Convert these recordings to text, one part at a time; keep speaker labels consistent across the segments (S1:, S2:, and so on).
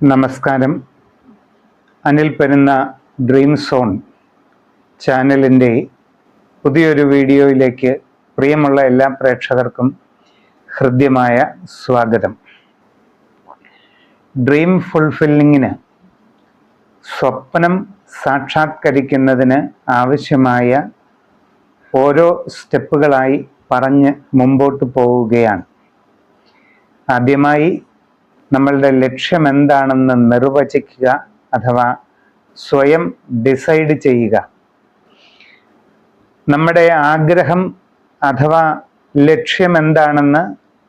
S1: നമസ്കാരം. Anil Perunna dream zone ചാനലിൻ്റെ പുതിയൊരു വീഡിയോയിലേക്ക് പ്രിയമുള്ള എല്ലാ പ്രേക്ഷകർക്കും ഹൃദ്യമായ സ്വാഗതം. ഡ്രീം ഫുൾഫില്ലിങ്ങിന്, സ്വപ്നം സാക്ഷാത്കരിക്കുന്നതിന് ആവശ്യമായ ഓരോ സ്റ്റെപ്പുകളായി പറഞ്ഞ് മുമ്പോട്ട് പോവുകയാണ്. ആദ്യമായി നമ്മളുടെ ലക്ഷ്യം എന്താണെന്ന് നിർവചിക്കുക അഥവാ സ്വയം ഡിസൈഡ് ചെയ്യുക. നമ്മുടെ ആഗ്രഹം അഥവാ ലക്ഷ്യം എന്താണെന്ന്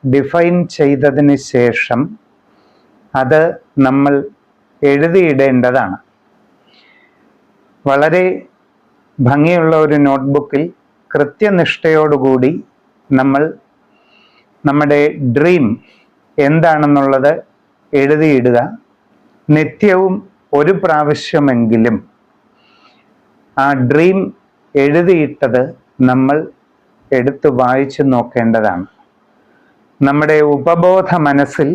S1: ഡിഫൈൻ ചെയ്തതിന് ശേഷം അത് നമ്മൾ എഴുതിയിടേണ്ടതാണ്. വളരെ ഭംഗിയുള്ള ഒരു നോട്ട്ബുക്കിൽ കൃത്യനിഷ്ഠയോടുകൂടി നമ്മൾ നമ്മുടെ ഡ്രീം എന്താണെന്നുള്ളത് എഴുതിയിടുക. നിത്യവും ഒരു പ്രാവശ്യമെങ്കിലും ആ ഡ്രീം എഴുതിയിട്ടത് നമ്മൾ എടുത്ത് വായിച്ചു നോക്കേണ്ടതാണ്. നമ്മുടെ ഉപബോധ മനസ്സിൽ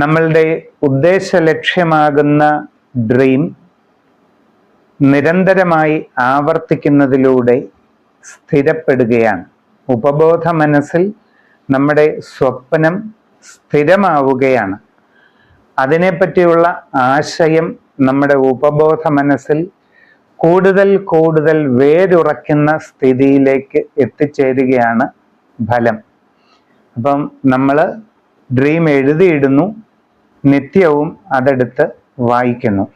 S1: നമ്മളുടെ ഉദ്ദേശ ലക്ഷ്യമാകുന്ന ഡ്രീം നിരന്തരമായി ആവർത്തിക്കുന്നതിലൂടെ സ്ഥിരപ്പെടുകയാണ്. ഉപബോധ മനസ്സിൽ നമ്മുടെ സ്വപ്നം സ്ഥിരമാവുകയാണ്. അതിനെപ്പറ്റിയുള്ള ആശയം നമ്മുടെ ഉപബോധ മനസ്സിൽ കൂടുതൽ കൂടുതൽ വേരുറയ്ക്കുന്ന സ്ഥിതിയിലേക്ക് എത്തിച്ചേരുകയാണ് ഫലം. അപ്പം നമ്മൾ ഡ്രീം എഴുതിയിടുന്നു, നിത്യവും അതെടുത്ത് വായിക്കുന്നു.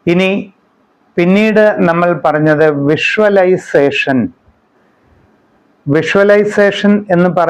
S1: ഇനി പിന്നീട് നമ്മൾ പറഞ്ഞത് വിഷ്വലൈസേഷൻ എന്ന് പറയുന്നത്